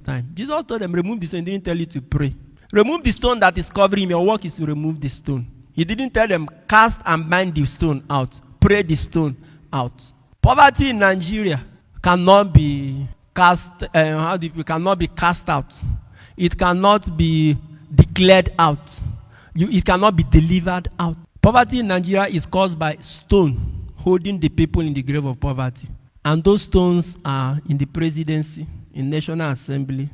time. Jesus told them, remove the stone. He didn't tell you to pray. Remove the stone that is covering him. Your work is to remove the stone. He didn't tell them, cast and bind the stone out. Pray the stone out. Poverty in Nigeria cannot be cast out. It cannot be declared out. It cannot be delivered out. Poverty in Nigeria is caused by stone holding the people in the grave of poverty. And those stones are in the presidency, in National Assembly,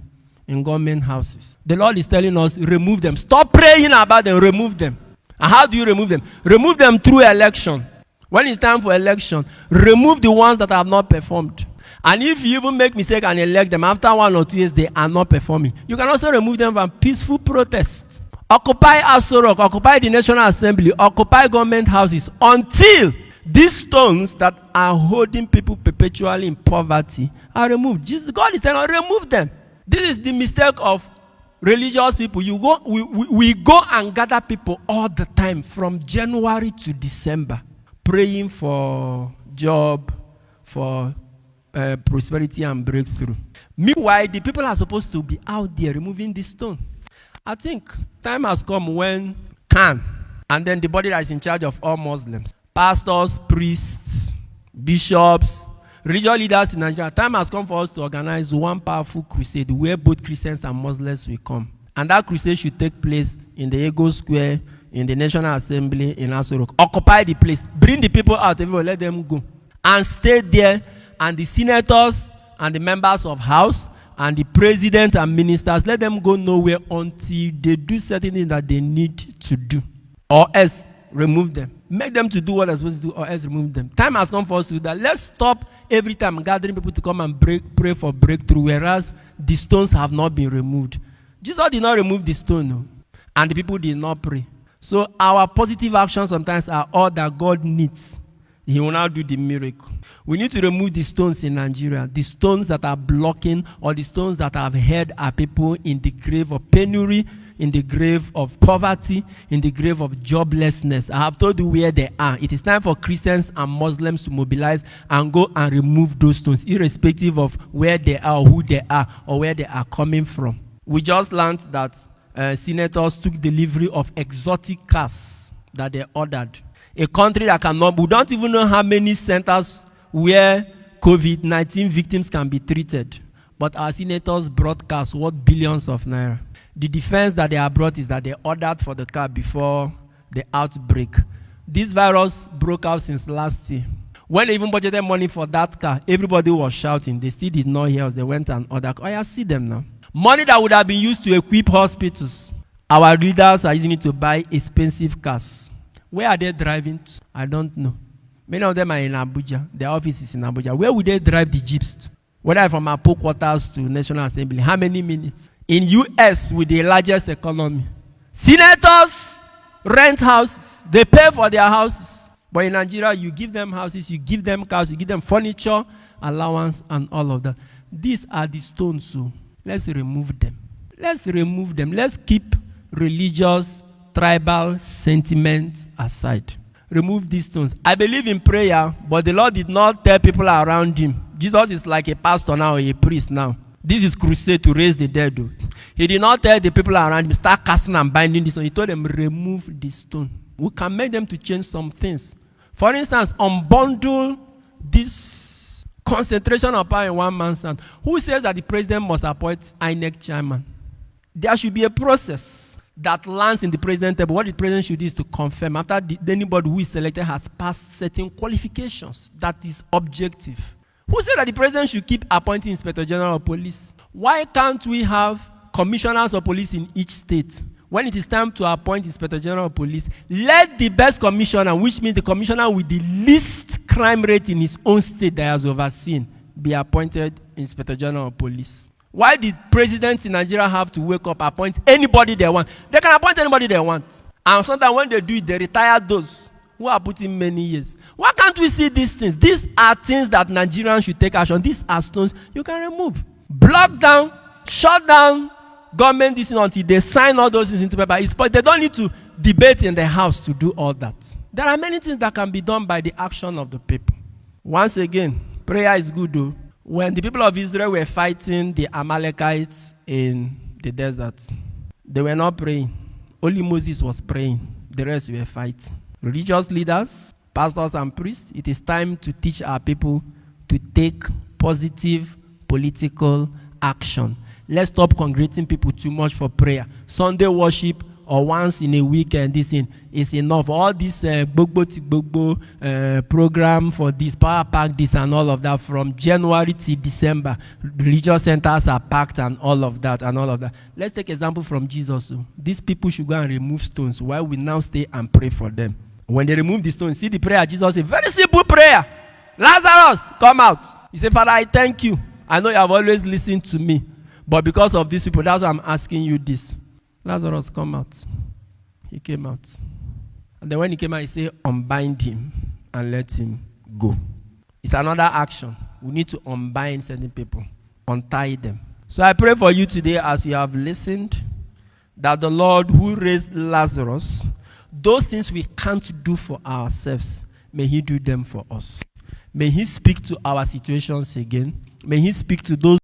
in government houses. The Lord is telling us, remove them. Stop praying about them, remove them. And how do you remove them? Remove them through election. When it's time for election, remove the ones that have not performed. And if you even make mistake and elect them, after 1 or 2 years, they are not performing. You can also remove them from peaceful protest. Occupy Aso Rock, occupy the National Assembly, occupy government houses until these stones that are holding people perpetually in poverty are removed. God is telling us, remove them. This is the mistake of religious people. We go and gather people all the time from January to December, praying for job, for prosperity and breakthrough. Meanwhile, the people are supposed to be out there removing this stone. I think time has come when Khan, and then the body that is in charge of all Muslims, pastors, priests, bishops, religious leaders in Nigeria, time has come for us to organize one powerful crusade where both Christians and Muslims will come. And that crusade should take place in the Ego Square, in the National Assembly, in Aso Rock. Occupy the place. Bring the people out, everyone, let them go. And stay there, and the senators and the members of House and the presidents and ministers, let them go nowhere until they do certain things that they need to do. Or else, remove them. Make them to do what they're supposed to do, or else remove them. Time has come for us to do that. Let's stop every time gathering people to come and pray for breakthrough, whereas the stones have not been removed. Jesus did not remove the stone, no, and the people did not pray. So our positive actions sometimes are all that God needs. He will now do the miracle. We need to remove the stones in Nigeria, the stones that are blocking, or the stones that have held our people in the grave of penury, in the grave of poverty, in the grave of joblessness. I have told you where they are. It is time for Christians and Muslims to mobilize and go and remove those stones, irrespective of where they are, or who they are, or where they are coming from. We just learned that senators took delivery of exotic cars that they ordered. A country that cannot, we don't even know how many centers where COVID-19 victims can be treated. But our senators brought cars worth billions of naira. The defense that they have brought is that they ordered for the car before the outbreak. This virus broke out since last year. When they even budgeted money for that car, everybody was shouting. They still did not hear us. They went and ordered. Oh, I see them now. Money that would have been used to equip hospitals, our leaders are using it to buy expensive cars. Where are they driving to? I don't know. Many of them are in Abuja. Their office is in Abuja. Where would they drive the jeeps to? Whether from Apo quarters to National Assembly, how many minutes? In US, with the largest economy, senators rent houses. They pay for their houses. But in Nigeria, you give them houses, you give them cars, you give them furniture, allowance, and all of that. These are the stones, so let's remove them. Let's remove them. Let's keep religious, tribal sentiments aside. Remove these stones. I believe in prayer, but the Lord did not tell people around him. Jesus is like a pastor now, or a priest now. This is crusade to raise the dead. Though. He did not tell the people around him, start casting and binding this stone. He told them, remove the stone. We can make them to change some things. For instance, unbundle this concentration of power in one man's hand. Who says that the president must appoint INEC chairman? There should be a process that lands in the president table. What the president should do is to confirm after anybody who is selected has passed certain qualifications. That is objective. Who said that the president should keep appointing Inspector General of Police? Why can't we have commissioners of police in each state? When it is time to appoint Inspector General of Police, let the best commissioner, which means the commissioner with the least crime rate in his own state that has overseen, be appointed Inspector General of Police. Why did presidents in Nigeria have to wake up, appoint anybody they want? They can appoint anybody they want. And sometimes when they do it, they retire those who are putting many years. Why can't we see these things? These are things that Nigerians should take action. These are stones you can remove. Block down, shut down government this until they sign all those things into paper. But they don't need to debate in the house to do all that. There are many things that can be done by the action of the people. Once again, prayer is good though. When the people of Israel were fighting the Amalekites in the desert, they were not praying. Only Moses was praying. The rest were fighting. Religious leaders, pastors and priests, it is time to teach our people to take positive political action. Let's stop congregating people too much for prayer. Sunday worship or once in a weekend, this is enough. All this program for this, power pack this and all of that, from January to December, religious centers are packed and all of that. Let's take example from Jesus. These people should go and remove stones while we now stay and pray for them. When they remove the stones, see the prayer Jesus said, very simple prayer. Lazarus, come out. He said, Father, I thank you. I know you have always listened to me, but because of these people, that's why I'm asking you this. Lazarus, come out. He came out. And then when he came out, he said, unbind him and let him go. It's another action. We need to unbind certain people, untie them. So I pray for you today as you have listened, that the Lord who raised Lazarus, those things we can't do for ourselves, may he do them for us. May he speak to our situations again. May he speak to those